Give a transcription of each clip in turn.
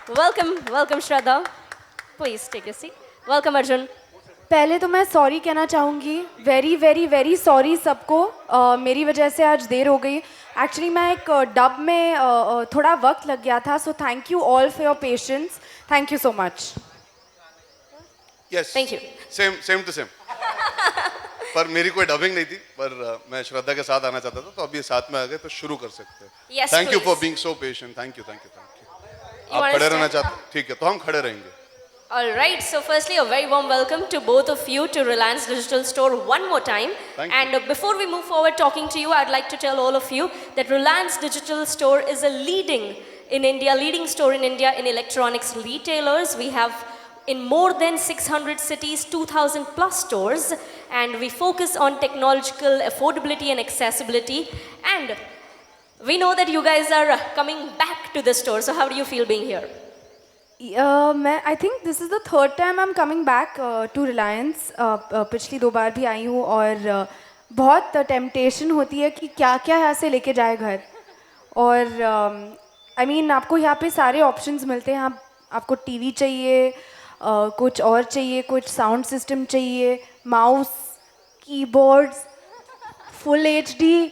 Welcome Shraddha. Please take your seat. Welcome Arjun. पहले तो मैं सॉरी कहना चाहूँगी वेरी वेरी वेरी सॉरी सबको मेरी वजह से आज देर हो गई एक्चुअली मैं एक डब में थोड़ा वक्त लग गया था so thank you all for your patience thank you so much yes Thank you. Same to same पर मेरी कोई डबिंग नहीं थी पर मैं श्रद्धा के साथ आना चाहता था तो अभी साथ में आ गए तो शुरू कर सकते हैं Yes, thank you please. For being so patient thank you You आप wanna खड़े रहना stand? चाहते ठीक है तो हम खड़े रहेंगे All right. So firstly, a very warm welcome to both of you to Reliance Digital Store one more time. Thank and before we move forward talking to you, I'd like to tell all of you that Reliance Digital Store is a leading store in India in electronics retailers. We have in more than 600 cities, 2,000 plus stores, and we focus on technological affordability and accessibility. And we know that you guys are coming back to the store. So how do you feel being here? मैं I think this is the third time I am coming back to Reliance पिछली 2 बार भी आई हूँ और बहुत temptation होती है कि क्या क्या यहाँ से लेके जाए घर और आई मीन आपको यहाँ पे सारे ऑप्शंस मिलते हैं आपको टीवी चाहिए कुछ और चाहिए कुछ साउंड सिस्टम चाहिए mouse keyboards full HD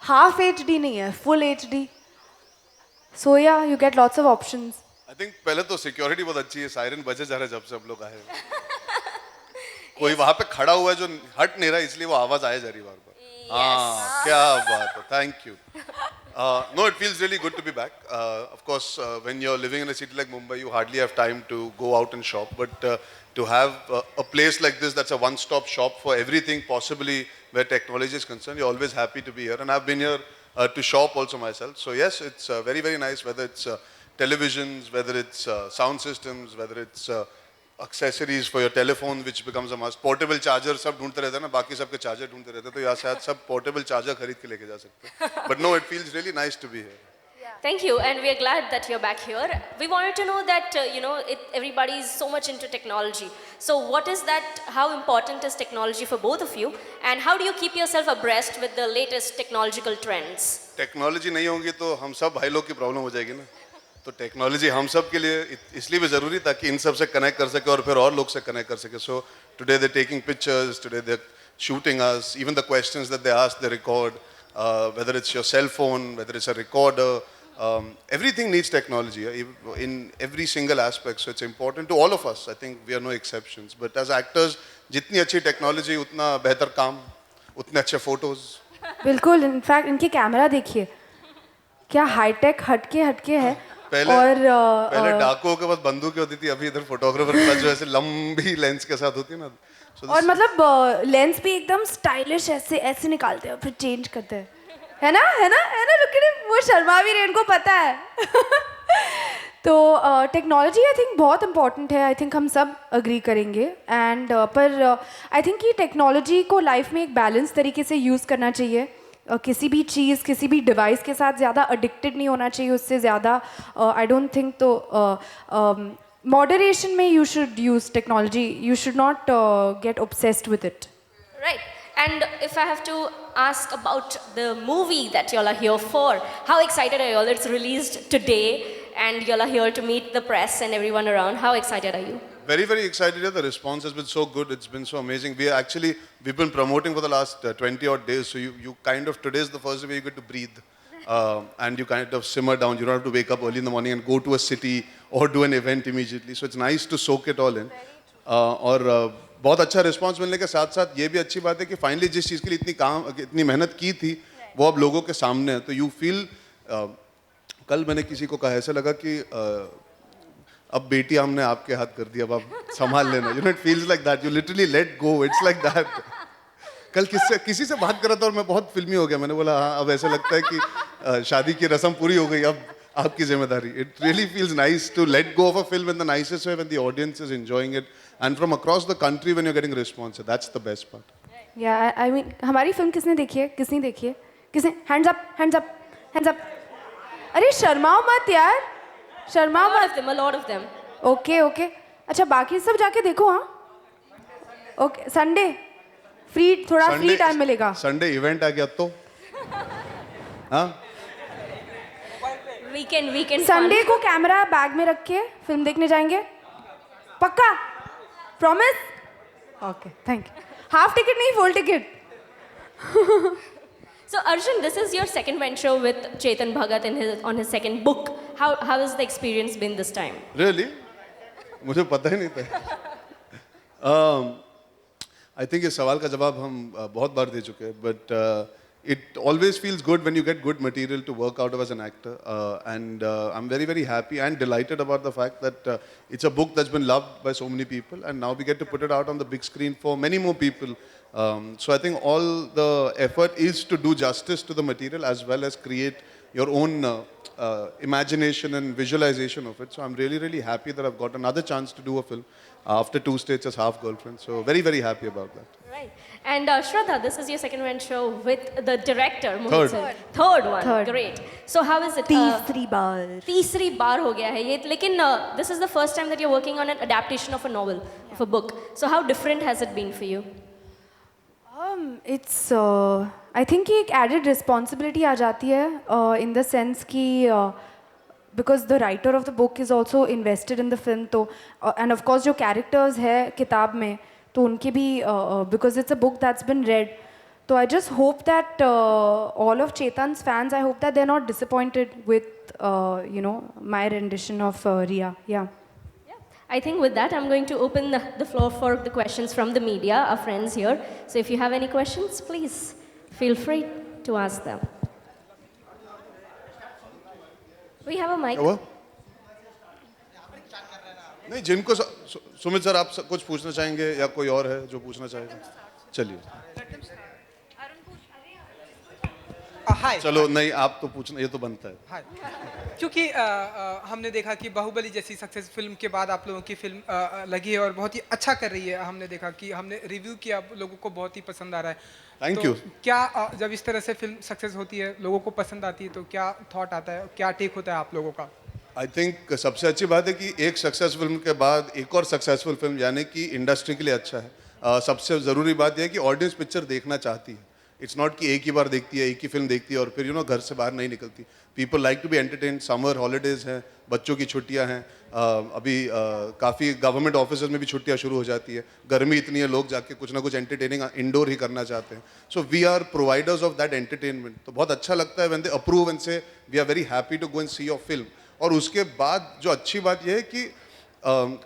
half HD नहीं है फुल एचडी सो या you get lots of options I think पहले तो सिक्योरिटी बहुत अच्छी है सायरन बजे जा रहे हैं जब से हम लोग आए हैं कोई वहां पे खड़ा हुआ है जो हट नहीं रहा इसलिए वो आवाज आए जा रही बार बार हाँ क्या बात है thank you no it feels really good to be back of course when you're living in a city like Mumbai you hardly have time to go out and shop but to have a place like this that's a one stop shop for everything possibly where technology is concerned you're always happy to be here and I've been here to shop also myself so yes it's very very nice whether it's televisions, whether it's sound systems, whether it's accessories for your telephone, which becomes a must. Portable charger, सब ढूंढते रहते हैं ना, बाकी सबके charger ढूंढते रहते हैं, तो यहाँ से आज सब portable charger खरीद के लेके जा सकते हैं. But no, it feels really nice to be here. Thank you, and we are glad that you're back here. We wanted to know that everybody is so much into technology. So, what is that? How important is technology for both of you? And how do you keep yourself abreast with the latest technological trends? Technology नहीं होगी तो हम सब भाई लोग की problem हो जाएगी ना. तो टेक्नोलॉजी हम सब के लिए इसलिए भी ज़रूरी ताकि इन सब से कनेक्ट कर सके और फिर और लोग से कनेक्ट कर सके so today they taking pictures today they shooting us even the questions that they ask they record whether it's your cell phone whether it's a recorder everything needs technology in every single aspect so it's important to all of us I think we are no exceptions but as actors जितनी अच्छी technology उतना बेहतर काम उतने अच्छे photos बिल्कुल in fact इनके camera देखिए क्या हाईटेक हटके है पहले डाकुओं के पास बंदूकें होती थी अभी इधर फोटोग्राफर के पास जो ऐसे लंबी लेंस के साथ होती है ना और मतलब लेंस भी एकदम स्टाइलिश ऐसे निकालते हैं फिर चेंज करते हैं है ना रुक के वो शर्मा भी रहे उनको पता है तो टेक्नोलॉजी आई थिंक बहुत इम्पॉर्टेंट है आई थिंक हम सब अग्री करेंगे एंड पर आई थिंक कि टेक्नोलॉजी को लाइफ में एक बैलेंस तरीके से यूज़ करना चाहिए किसी भी चीज़ किसी भी डिवाइस के साथ ज़्यादा एडिक्टेड नहीं होना चाहिए उससे ज़्यादा आई डोंट थिंक तो मॉडरेशन में you should use technology you should not gate obsessed with it Right. And if I have to ask about the movie that y'all are here for, how excited are y'all? It's released today and y'all are here to meet the press and everyone around. How excited are you? very very excited yeah, the response has been so good it's been so amazing we've been promoting for the last 20 odd days so you kind of today is the first day where you get to breathe and you kind of simmer down you don't have to wake up early in the morning and go to a city or do an event immediately so it's nice to soak it all in और बहुत अच्छा response मिलने के साथ साथ ये भी अच्छी बात है कि फाइनली जिस चीज़ के लिए इतनी मेहनत की थी वो अब लोगों के सामने है तो यू फील कल मैंने किसी को कहा ऐसा लगा कि अब बेटी हमने आपके हाथ कर दिया अब आप संभाल लेना you know it feels like that you literally let go it's like that कल किसी से बात कर रहा था और मैं बहुत फिल्मी हो गया मैंने बोला हाँ अब ऐसा लगता है कि शादी की रस्म पूरी हो गई अब आपकी जिम्मेदारी it really feels nice to let go of a film in the nicest way when the audience is enjoying it and from across the country when you are getting response that's the best part या I mean हमारी film किसने देखी है किसने hands up अरे शर्माओ मत यार शर्मा A lot of them. Okay अच्छा बाकी सब जाके देखो हाँ ओके संडे थोड़ा फ्री टाइम मिलेगा संडे इवेंट आ गया तो हाँ वीकेंड संडे को कैमरा बैग में रख के फिल्म देखने जाएंगे, पक्का? Promise? Okay, thank you. Half ticket नहीं, full ticket. So Arjun, this is your second venture with Chetan Bhagat on his second book. How has the experience been this time? Really? मुझे पता ही नहीं था. I think इस सवाल का जवाब हम बहुत बार दे चुके हैं, but it always feels good when you get good material to work out of as an actor, and I'm very, very happy and delighted about the fact that it's a book that's been loved by so many people, and now we get to put it out on the big screen for many more people. So I think all the effort is to do justice to the material as well as create your own imagination and visualization of it. So I'm really, really happy that I've got another chance to do a film after 2 states as half girlfriend. So very, very happy about that. Right. And Shraddha, this is your second venture with the director. Third. Third one. Third. Great. So how is it? तीसरी बार. तीसरी बार हो गया है ये, लेकिन this is the first time that you're working on an adaptation of a novel, of a book. So how different has it been for you? It's I think कि एक added responsibility आ जाती है in the sense कि because the writer of the book is also invested in the film, तो and of course जो characters है किताब में तो उनके भी because it's a book that's been read, so I just hope that all of Chetan's fans, I hope that they're not disappointed with my rendition of Riya. Yeah. I think with that, I'm going to open the floor for the questions from the media, our friends here. So if you have any questions, please feel free to ask them. We have a mic. क्या हुआ? नहीं, जिनको Sumit sir आप कुछ पूछना चाहेंगे या कोई और है जो पूछना चाहेगा? चलिए. हाय. चलो नहीं, आप तो पूछना, ये तो बनता है. हाय. क्योंकि हमने देखा कि बाहुबली जैसी सक्सेस फिल्म के बाद आप लोगों की फिल्म लगी है और बहुत ही अच्छा कर रही है. हमने देखा कि हमने रिव्यू किया, लोगों को बहुत ही पसंद आ रहा है. Thank you. क्या जब इस तरह से फिल्म सक्सेस होती है, लोगों को पसंद आती है, तो क्या थॉट आता है, क्या टेक होता है आप लोगों का? आई थिंक सबसे अच्छी बात है कि एक सक्सेस फिल्म के बाद एक और सक्सेसफुल फिल्म, यानी कि इंडस्ट्री के लिए अच्छा है. सबसे ज़रूरी बात यह है कि ऑडियंस पिक्चर देखना चाहती है. इट्स नॉट कि एक ही बार देखती है, एक ही फिल्म देखती है और फिर घर से बाहर नहीं निकलती. People like to be entertain. Summer holidays हैं, बच्चों की छुट्टियां हैं, अभी काफ़ी गवर्नमेंट ऑफिस में भी छुट्टियां शुरू हो जाती है. गर्मी इतनी है, लोग जाके कुछ ना कुछ एंटरटेनिंग इंडोर ही करना चाहते हैं. So we are providers of that entertainment. तो बहुत अच्छा लगता है when they approve and so we are very happy to go and see your film. और उसके बाद जो अच्छी बात यह है कि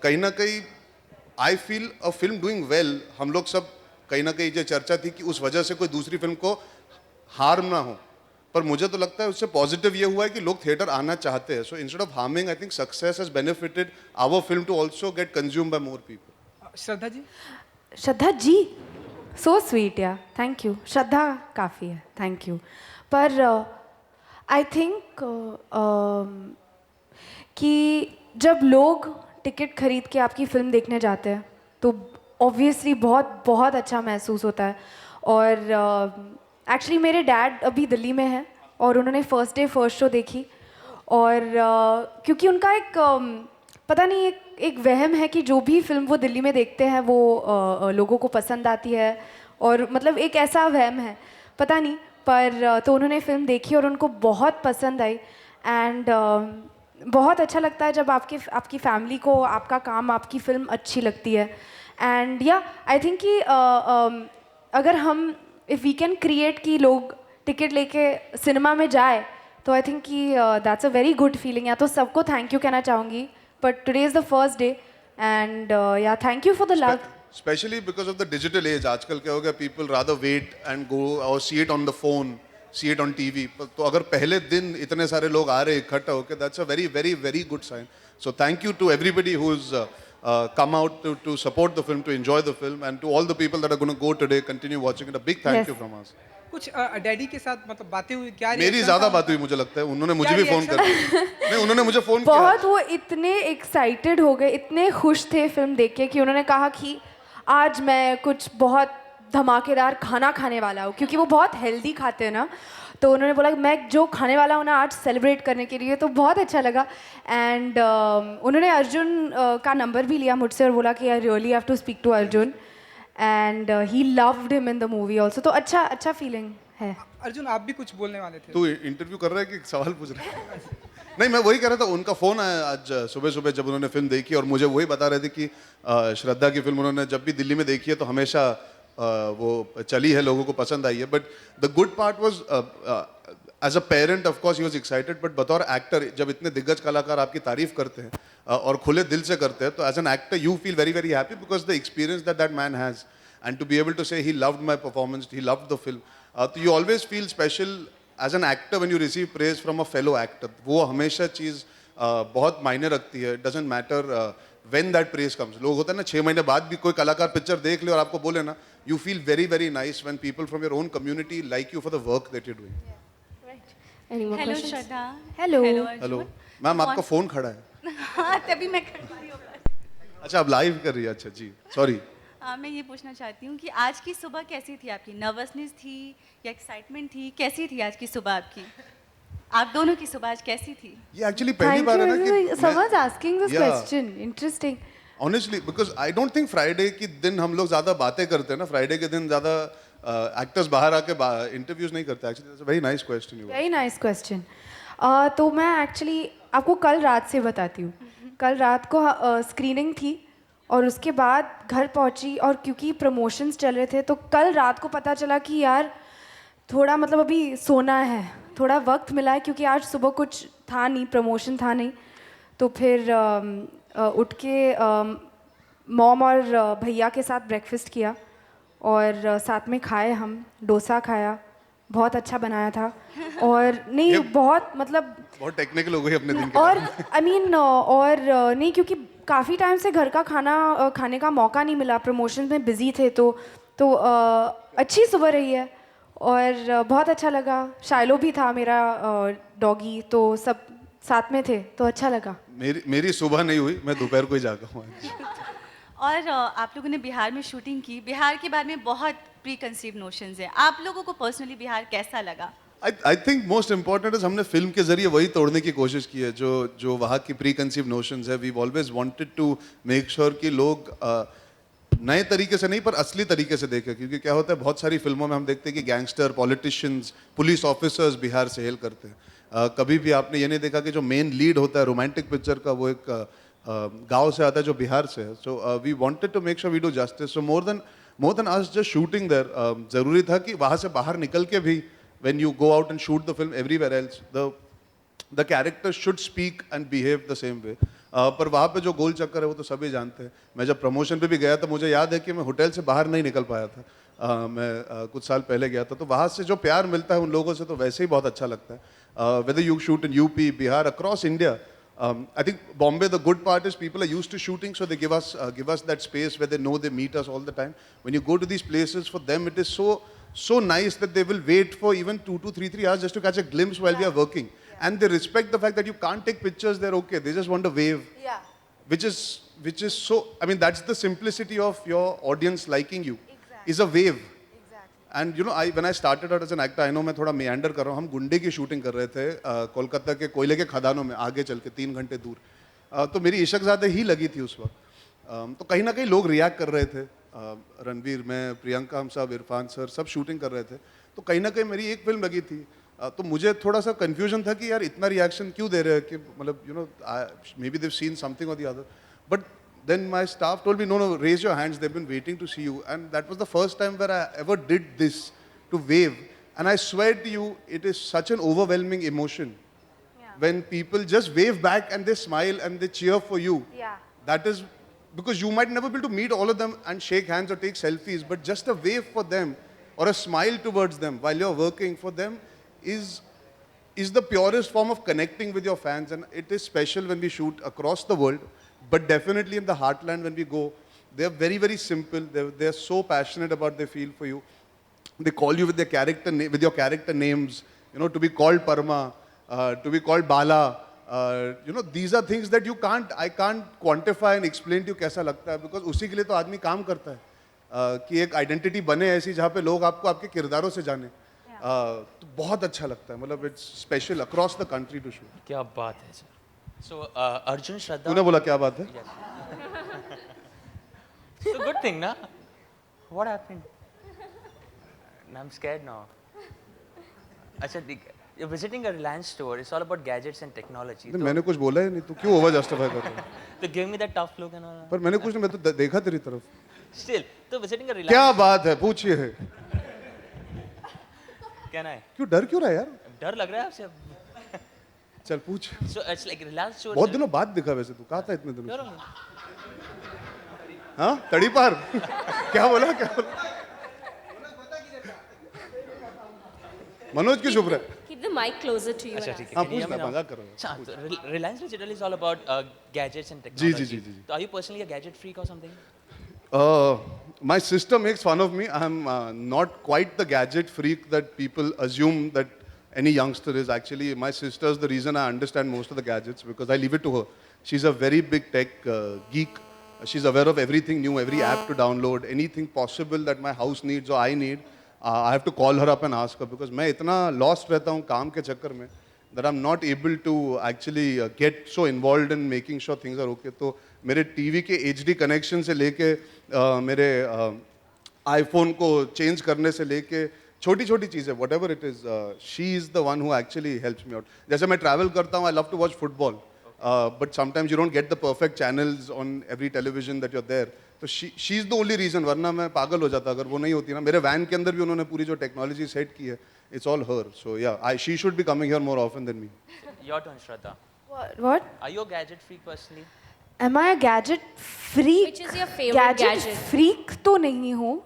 कहीं ना कहीं I feel a film doing well. हम लोग सब कहीं ना कहीं जो चर्चा थी कि उस वजह से कोई दूसरी फिल्म को हार्म ना हो, पर मुझे तो लगता है उससे पॉजिटिव ये हुआ है कि लोग थिएटर आना चाहते हैं. So instead of harming, I think success has benefited our film to also get consumed by more people. Shraddha ji. Shraddha ji, so sweet या, थैंक यू. श्रद्धा काफ़ी है, थैंक यू. पर आई थिंक कि जब लोग टिकट खरीद के आपकी फ़िल्म देखने जाते हैं तो ऑब्वियसली बहुत बहुत अच्छा महसूस होता है. और एक्चुअली मेरे डैड अभी दिल्ली में हैं और उन्होंने फर्स्ट डे फर्स्ट शो देखी. और क्योंकि उनका एक पता नहीं एक वहम है कि जो भी फिल्म वो दिल्ली में देखते हैं वो लोगों को पसंद आती है, और मतलब एक ऐसा वहम है, पता नहीं, पर तो उन्होंने फिल्म देखी और उनको बहुत पसंद आई. एंड बहुत अच्छा लगता है जब आपकी फैमिली को आपका काम, आपकी फ़िल्म अच्छी लगती है. एंड या आई थिंक कि अगर हम इफ़ वी कैन क्रिएट कि लोग टिकट लेके सिनेमा में जाए, तो आई थिंक कि that's a very good feeling. या तो सबको थैंक यू कहना चाहूँगी, but today is the first day and या thank you for the love. Specially because of the digital age. आजकल क्या हो गया, people rather wait and go और see it on the phone, see it on TV. तो अगर पहले दिन इतने सारे लोग आ रहे इकट्ठा होकर, that's a very very very good sign. So thank you to everybody who is come out to support the film, to enjoy the film, and to all the people that are going to go today, continue watching it. A big thank you from us. कुछ daddy के साथ मतलब बातें हुई क्या? मेरी ज़्यादा बात हुई मुझे लगता है. उन्होंने मुझे भी फ़ोन कर दिया. नहीं, उन्होंने मुझे फ़ोन किया. बहुत वो इतने एक्साइटेड हो गए, इतने खुश थे फिल्म देख के कि उन्होंने कहा कि आज मैं कुछ बहुत धमाकेदार खाना खाने वाला हूँ, क्योंकि वो बहुत हेल्दी खाते हैं ना. तो उन्होंने बोला कि मैं जो खाने वाला हूँ ना आज सेलिब्रेट करने के लिए. तो बहुत अच्छा लगा. एंड उन्होंने अर्जुन का नंबर भी लिया मुझसे और बोला कि I really have to speak to Arjun, and he loved him in the movie also. तो अच्छा फीलिंग है. अर्जुन, आप भी कुछ बोलने वाले थे. तू इंटरव्यू कर रहा है कि सवाल पूछ रहा है? नहीं, मैं वही कह रहा था, उनका फ़ोन आया आज सुबह सुबह जब उन्होंने फिल्म देखी और मुझे वही बता रहे थे कि श्रद्धा की फिल्म उन्होंने जब भी दिल्ली में देखी है तो हमेशा वो चली है, लोगों को पसंद आई है. But the good part was as a parent of course he was excited, but बतौर एक्टर जब इतने दिग्गज कलाकार आपकी तारीफ करते हैं और खुले दिल से करते हैं तो as an actor you feel very very happy because the experience that that man has and to be able to say he loved my performance, he loved the film. So you always feel special as an actor when you receive praise from a fellow actor. वो हमेशा चीज़ बहुत मायने रखती है. It doesn't matter when that praise comes. लोग होते हैं ना 6 महीने बाद भी कोई कलाकार पिक्चर देख ले और आपको बोले ना, you feel very very nice when people from your own community like you for the work that you're doing. Right. Any more hello questions? Shraddha. Hello. Hello ma'am, आपका फ़ोन खड़ा है. हाँ तभी मैं कर रही हूँ. अच्छा, आप लाइव कर रही है. अच्छा जी, सॉरी. मैं ये पूछना चाहती हूँ कि आज की सुबह कैसी थी आपकी? नर्वसनेस थी या एक्साइटमेंट थी? कैसी थी आज की सुबह आपकी? आप दोनों की सुबह आज कैसी थी? ये एक्चुअली पहली Thank बार है you. ना कि Someone's asking this Yeah. question. Interesting. Honestly because I don't think Friday के दिन हम लोग ज़्यादा बातें करते हैं ना. फ्राइडे के दिन ज़्यादा एक्टर्स बाहर आके इंटरव्यूज नहीं करते. Actually that's a very nice question you. Very nice question. तो मैं एक्चुअली आपको कल रात से बताती हूँ. कल रात को स्क्रीनिंग थी और उसके बाद घर पहुँची और क्योंकि प्रमोशंस चल रहे थे तो कल रात को पता चला कि यार थोड़ा मतलब अभी सोना है, थोड़ा वक्त मिला है क्योंकि आज सुबह कुछ था नहीं, प्रमोशन था नहीं. तो फिर उठ के मॉम और भैया के साथ ब्रेकफास्ट किया और साथ में खाए, हम डोसा खाया, बहुत अच्छा बनाया था. और नहीं बहुत मतलब बहुत टेक्निकल हो गई अपने दिन के और बाद. आई मीन और नहीं क्योंकि काफ़ी टाइम से घर का खाना खाने का मौका नहीं मिला, प्रमोशन में बिज़ी थे तो अच्छी सुबह रही है और बहुत अच्छा लगा. शाइलो भी था मेरा डॉगी, तो सब साथ में थे तो अच्छा लगा. मेरी सुबह नहीं हुई, मैं दोपहर को ही जागा हूँ आज. और आप लोगों ने बिहार में शूटिंग की. बिहार के बारे में बहुत प्री कंसीव नोशंस हैं. आप लोगों को पर्सनली बिहार कैसा लगा? I think most important is हमने फिल्म के जरिए वही तोड़ने की कोशिश की है जो वहाँ की प्री कंसीव नोशंस है. We always wanted to make sure कि लोग नए तरीके से नहीं पर असली तरीके से देखें. क्योंकि क्या होता है, बहुत सारी फिल्मों में हम देखते हैं कि gangster, politicians, police officers Bihar से हेल करते हैं. कभी भी आपने ये नहीं देखा कि जो मेन लीड होता है रोमांटिक पिक्चर का वो एक गांव से आता है जो बिहार से है. So we wanted to make sure we do justice. So more than us just shooting there, ज़रूरी था कि वहाँ से बाहर निकल के भी when you go out and shoot the film everywhere else, the characters should speak and behave the same way. पर वहाँ पे जो गोल चक्कर है वो तो सभी जानते हैं. मैं जब प्रमोशन पे भी गया था मुझे याद है कि मैं होटल से बाहर नहीं निकल पाया था. मैं कुछ साल पहले गया था तो वहाँ से जो प्यार मिलता है उन लोगों से तो वैसे ही बहुत अच्छा लगता है. Whether you shoot in UP, Bihar, across India, I think Bombay, the good part is people are used to shooting, so they give us that space where they know they meet us all the time. When you go to these places, for them it is so nice that they will wait for even 2 to 3 hours just to catch a glimpse while we are working. And they respect the fact that you can't take pictures, they're okay. They just want a wave. Yeah. Which is so, I mean, that's the simplicity of your audience liking you. Exactly. Is a wave. Exactly. And you know, when I started out as an actor, I know मैं थोड़ा meander कर रहा हूँ. हम गुंडे की shooting कर रहे थे कोलकाता के कोयले के खदानों में आगे चल के 3 घंटे दूर. तो मेरी इशकज़ादे ही लगी थी उस वक्त. तो कहीं ना कहीं लोग रिएक्ट कर रहे थे. रणवीर, मैं, प्रियंका, हम सब, इरफान सर, सब शूटिंग कर रहे थे. तो कहीं ना कहीं मेरी एक फिल्म लगी थी. तो मुझे थोड़ा सा कन्फ्यूजन था कि यार इतना रिएक्शन क्यों दे रहे हैं कि मतलब you know maybe they've seen something और the other. But then my staff told me, no, raise your hands, they've been waiting to see you. And that was the first time where I ever did this, to wave. And I swear to you, it is such an overwhelming emotion. When people just wave back and they smile and they cheer for you. Yeah. That is, because you might never be able to meet all of them and shake hands or take selfies, but just a wave for them or a smile towards them while you're working for them is the purest form of connecting with your fans. And it is special when we shoot across the world. But definitely in the heartland when we go, they are very, very simple. They are so passionate about their feel for you. They call you with their with your character names. You know, to be called Parma, to be called Bala. You know, these are things that I can't quantify and explain to you कैसा लगता है, because उसी के लिए तो आदमी काम करता है कि एक आइडेंटिटी बने ऐसी जहाँ पे लोग आपको आपके किरदारों से जाने. तो बहुत अच्छा लगता है. मतलब it's special across the country to shoot. क्या बात है सर. So Arjun, Shraddha. तूने बोला क्या बात है? So good thing, na? What happened? I'm scared now. अच्छा You're visiting a Reliance store. It's all about gadgets and technology. नहीं, मैंने कुछ बोला ही नहीं, तू क्यों ओवर जस्टिफाई कर रहा है? तो give me that tough look and all. पर मैंने कुछ नहीं, मैं तो देखा तेरी तरफ. Still, तो visiting a Reliance. क्या बात है, पूछिए. Can I? क्यों डर क्यों रहा है यार? डर लग रहा है आपसे? चल पूछ. So it's like Reliance store. बहुत दिनों बाद दिखा वैसे तू, कहाँ था इतने दिनों? You're हाँ, तड़ी पार. क्या बोला, क्या बोला? मनोज क्यों चुप रहा है? Keep the mic closer to you. अच्छा and ठीक है. हाँ Can you पूछ hear me ना, now? मजाक कर रहा हूँ. अच्छा, तो Reliance Digital is all about gadgets and ji, technology. Ji, ji, ji. So are you personally a gadget freak or something? My sister makes fun of me. I'm not quite the gadget freak that people assume that any youngster is. Actually, my sister is the reason I understand most of the gadgets because I leave it to her. She's a very big tech geek. She's aware of everything new, every app to download, anything possible that my house needs or I need. I have to call her up and ask her because मैं इतना lost रहता हूँ काम के चक्कर में that I'm not able to actually get so involved in making sure things are okay. तो मेरे टीवी के HD कनेक्शन से लेके मेरे आईफोन को चेंज करने से लेके छोटी छोटी चीज़ें whatever it is, she is the one who actually helps me out. जैसे मैं ट्रैवल करता हूँ, I love to watch football, but sometimes you don't get the perfect channels on every television that you're there. तो she is the only reason, वरना मैं पागल हो जाता अगर वो नहीं होती ना. मेरे वैन के अंदर भी उन्होंने पूरी जो टेक्नोलॉजी सेट की है, it's all her. So yeah, she should be coming here more often than me. Your turn, Shraddha. What? Are you a gadget freak personally? Am I a gadget freak? Which is your favorite gadget? freak तो नहीं हूँ.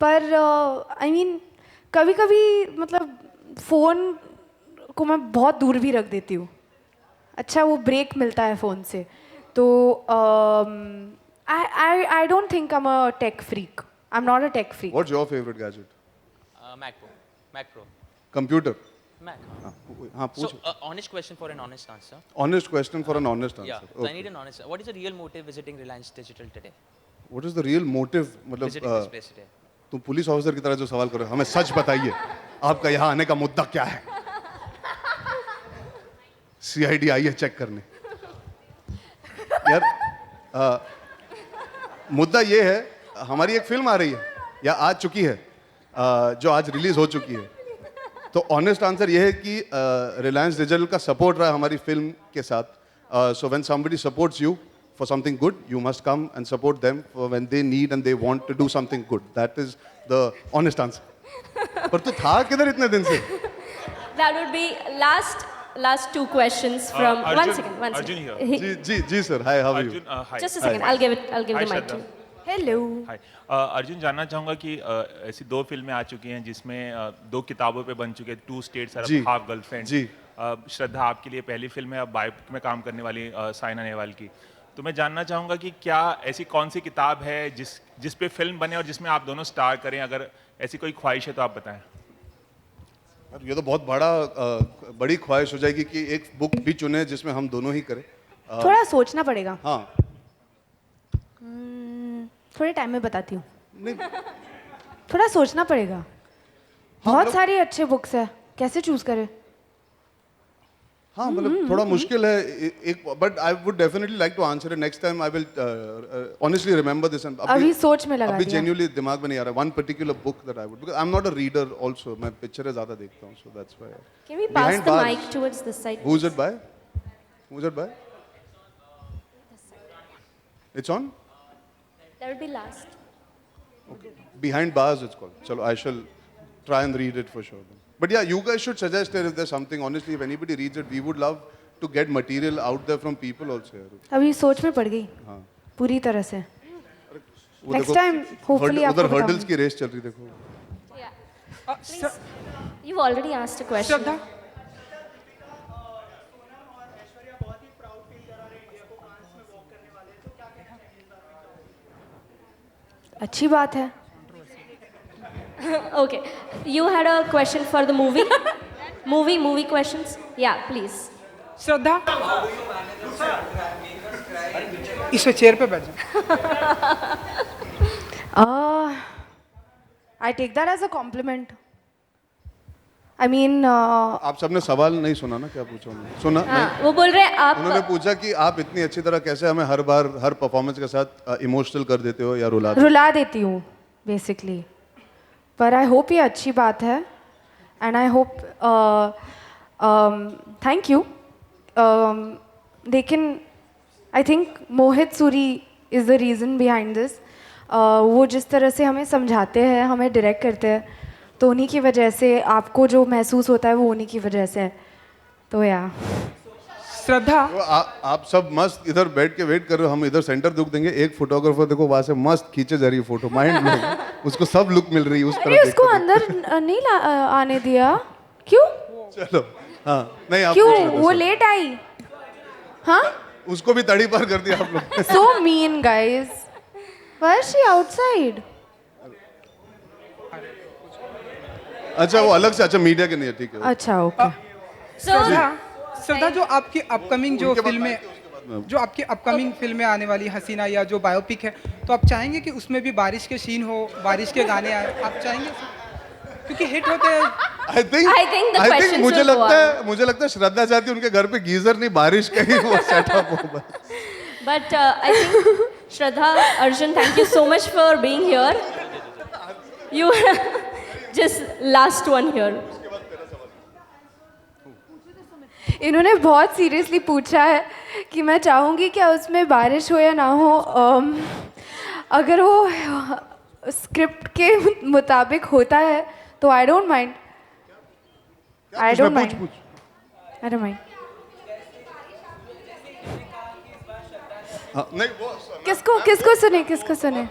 पर I mean कभी कभी मतलब phone को मैं बहुत दूर भी रख देती हूँ. अच्छा वो ब्रेक मिलता है फ़ोन से. तो I don't think I'm a tech freak. I'm not a tech freak. What's your favorite gadget? Mac Pro. Computer. Mac. हाँ So, पूछ. honest question for an honest answer. Honest question for an honest answer. Yeah, so I need an honest. What is the real motive visiting Reliance Digital today? What is the real motive? Visiting this मतलब place today. तुम police officer की तरह जो सवाल करो, हमें सच बताइए, आपका यहाँ आने का मुद्दा क्या है? CID आई है चेक करने. यार मुद्दा ये है, हमारी एक फिल्म आ रही है या आ चुकी है, जो आज रिलीज हो चुकी है. तो ऑनेस्ट आंसर ये है कि रिलायंस डिजिटल का सपोर्ट रहा है हमारी फिल्म के साथ. So when somebody supports you for something good, you must come and support them for when they need and they want to do something good. That is the honest answer. पर तू था किधर इतने दिन से? That would be last two questions from Arjun, one second. Arjun here. Ji sir. Hi, how are you? Arjun, hi. Just a second. I'll give the Hi, mic to Shraddha. you. Hello. Hi. Arjun जानना चाहूँगा कि ऐसी 2 फिल्में आ चुकी हैं जिसमें 2 किताबों पे बन चुके हैं, 2 स्टेट्स जी। Half girlfriend. जी। श्रद्धा आपके लिए पहली फिल्म है, अब बायोपिक में काम करने वाली साइना नेहवाल की. तो मैं जानना चाहूँगा कि क्या ऐसी कौन सी किताब है जिस पे फिल्म बने और जिसमें आप दोनों स्टार करें? अगर ऐसी कोई ख्वाहिश है तो आप बताएं. ये तो बहुत बड़ी ख्वाहिश हो जाएगी कि एक बुक भी चुने जिसमें हम दोनों ही करें. थोड़ा सोचना पड़ेगा. हाँ. थोड़े टाइम में बताती हूँ. नहीं. थोड़ा सोचना पड़ेगा. बहुत मतलब- सारी अच्छे बुक्स है, कैसे चूज करें? हाँ मतलब थोड़ा मुश्किल है एक, but I would definitely like to answer it next time. I will honestly remember this. अभी सोच में लगा अभी दिया. जेन्युइनली दिमाग में नहीं आ रहा. One particular book that I would, because I am not a reader also. मैं पिक्चरें ज्यादा देखता हूँ, so that's why. Can we pass Behind the bars. mic towards this side? Who's it by? Who's it by? It's on? That would be last. Behind bars it's called. Chalo, I shall try and read it for sure. But yeah, you guys should suggest it if there's something. Honestly, if anybody reads it, we would love to get material out there from people also. यार. अभी सोच में पड़ गई हाँ. पूरी तरह से. वो Next देखो, time, hopefully आपको उधर हर्डल्स बताऊंगी. की रेस चल रही देखो. Yeah. Please. You've already asked a question. श्रद्धा अच्छी बात है. Okay. You had a question for the movie? movie questions? Yeah, please. श्रद्धा इस चेयर पे बैठ जा. I take that as a compliment. I mean, आप सबने सवाल नहीं सुना ना, क्या पूछा उन्होंने? सुना? हाँ, नहीं? वो बोल रहे हैं उन्होंने आप पूछा कि आप इतनी अच्छी तरह कैसे हमें हर बार हर परफॉर्मेंस के साथ इमोशनल कर देते हो या रुला देते हो? रुला देती हूँ बेसिकली. पर आई होप ये अच्छी बात है. and I hope thank you. लेकिन I think Mohit Suri is the reason behind this. वो जिस तरह से हमें समझाते हैं, हमें डायरेक्ट करते हैं, तो उन्हीं की वजह से आपको जो महसूस होता है वो उन्हीं की वजह से है. तो या श्रद्धा, तो आप सब मस्त इधर बैठ के वेट कर रहे हो, हम इधर सेंटर दुख देंगे. एक फोटोग्राफर देखो वहां से मस्त खींचे जा रही है फोटो, माइंड ब्लोइंग. उसको सब लुक मिल रही है उस अरे तरह. उसको अंदर नहीं आने दिया. क्यों? चलो हाँ नहीं आप क्यों? पूछ रहे थे, वो सर. लेट आई. हाँ? उसको भी तड़ी पार कर दिया आप लोग. So mean, guys. Why is she outside? अच्छा वो अलग से, अच्छा मीडिया के नहीं है, ठीक है. अच्छा, ओके. So, श्रद्धा, जो आपकी अपकमिंग जो उनके बाद फिल्में बात है, उसके बाद जो आपकी अपकमिंग फिल्में आने वाली हसीना या जो बायोपिक है, तो आप चाहेंगे कि उसमें भी बारिश के सीन हो, बारिश के गाने आए, आप चाहेंगे? क्योंकि हिट होते हैं. I think the questions मुझे will go लगता है श्रद्धा चाहती है उनके घर पे गीजर नहीं, बारिश का ही वो सेटअप हो बस. but I think Shraddha, Arjun, thank you so much for being here. You just last one here. इन्होंने बहुत सीरियसली पूछा है कि मैं चाहूँगी क्या उसमें बारिश हो या ना हो. अगर वो स्क्रिप्ट के मुताबिक होता है तो I don't mind. I don't mind. I don't mind. नहीं वो किसको सुने, किसको सुने?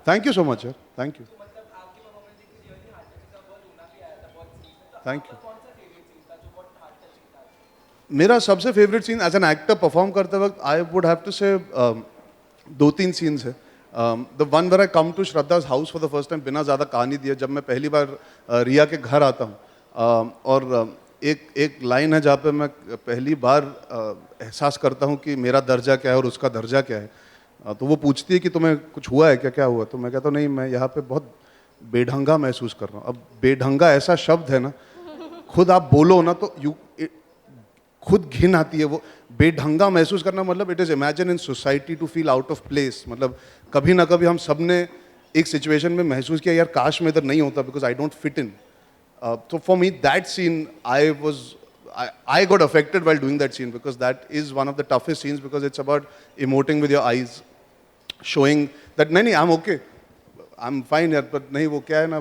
Thank you so much sir, thank you. Thank you. मेरा सबसे favourite scene as an actor perform करते वक्त आई वुड हैव टू से 2-3 सीन्स है. The one where I come to Shraddha's house for the first time, बिना ज़्यादा कहानी दिए, जब मैं पहली बार रिया के घर आता हूँ. और एक लाइन है जहाँ पे मैं पहली बार एहसास करता हूँ कि मेरा दर्जा क्या है और उसका दर्जा क्या है. तो वो पूछती है कि तुम्हें कुछ हुआ है क्या, क्या हुआ? तो मैं कहता हूँ नहीं, मैं यहाँ पे बहुत बेढंगा महसूस कर रहा हूँ. अब बेढंगा ऐसा शब्द है ना, खुद आप बोलो ना तो खुद घिन आती है. वो बेढंगा महसूस करना मतलब it is imagine in society to feel out of place. मतलब कभी ना कभी हम सब ने एक सिचुएशन में महसूस किया यार काश मैं इधर नहीं होता because I don't fit in. So for me that scene I got affected while doing that scene because that is one of the toughest scenes because it's about emoting with your eyes, showing that नहीं I'm okay, I'm fine यार. पर नहीं वो क्या है ना,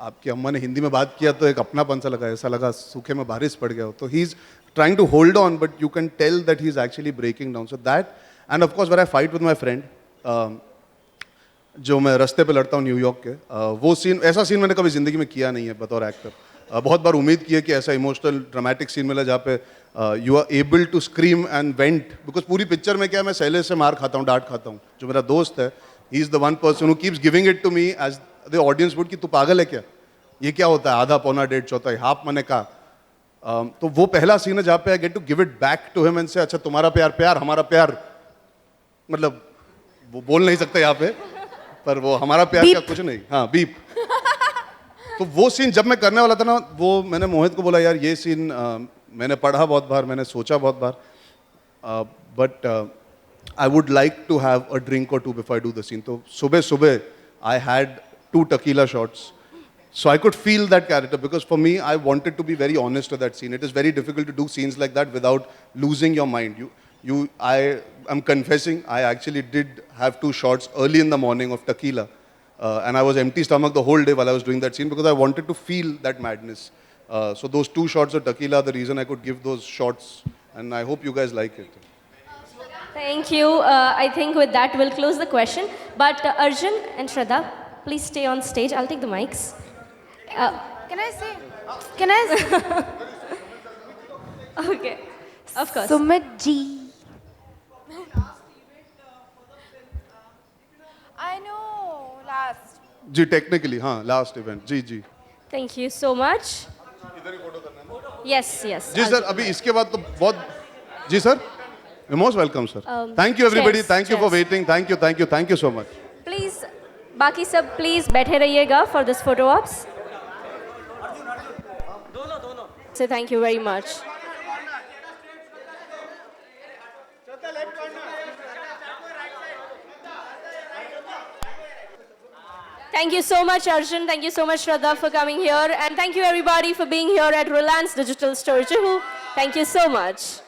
आपकी अम्मा ने हिंदी में बात किया तो एक अपनापन सा लगा, ऐसा लगा सूखे में बारिश पड़ गया हो. तो he is trying to hold on but you can tell that he is actually breaking down. So that, and of course when I fight with my friend, जो मैं रास्ते पे लड़ता हूँ न्यूयॉर्क के, वो सीन, ऐसा सीन मैंने कभी ज़िंदगी में किया नहीं है बतौर एक्टर. बहुत बार उम्मीद की है कि ऐसा इमोशनल ड्रामेटिक सीन मिला जहाँ पे you are able to scream and vent. Because पूरी पिक्चर में क्या, मैं शैलेश से मार खाता हूँ, डांट खाता हूँ. जो मेरा दोस्त है, he is the one person who keeps giving it to me as the audience would कि तू पागल है क्या, ये क्या होता है, आधा पौना डेढ़ चौथाई हाफ. मैंने कहा तो वो पहला सीन है जहाँ पे I get to give it back to him and say अच्छा तुम्हारा प्यार प्यार, हमारा प्यार, मतलब वो बोल नहीं सकता यहाँ पे पर वो हमारा प्यार क्या कुछ नहीं. हाँ बीप. तो वो सीन जब मैं करने वाला था ना, वो मैंने मोहित को बोला यार ये सीन मैंने पढ़ा बहुत बार, मैंने सोचा बहुत बार, but I would like to have a drink और two before I do the scene. तो सुबह सुबह I had 2 tequila shots so I could feel that character because for me I wanted to be very honest with that scene. It is very difficult to do scenes like that without losing your mind. I am confessing I actually did have 2 shots early in the morning of tequila. And I was empty stomach the whole day while I was doing that scene because I wanted to feel that madness. So those 2 shots of tequila are the reason I could give those shots, and I hope you guys like it. Thank you. I think with that we'll close the question. But Arjun and Shraddha, please stay on stage. I'll take the mics. Can I say? Can I say? Okay. Of course. Sumit ji. I know. Last. जी technically हाँ last event. जी जी Thank you so much. Yes, yes. जी sir. अभी इसके बाद तो बहुत जी sir. Most welcome sir. Thank you everybody. Thank you for waiting. Thank you so much. Please, बाकी सब please बैठे रहिएगा for this photo ops. So thank you very much. Thank you so much, Arjun. Thank you so much, Shraddha, for coming here. And thank you, everybody, for being here at Reliance Digital Store, Juhu. Thank you so much.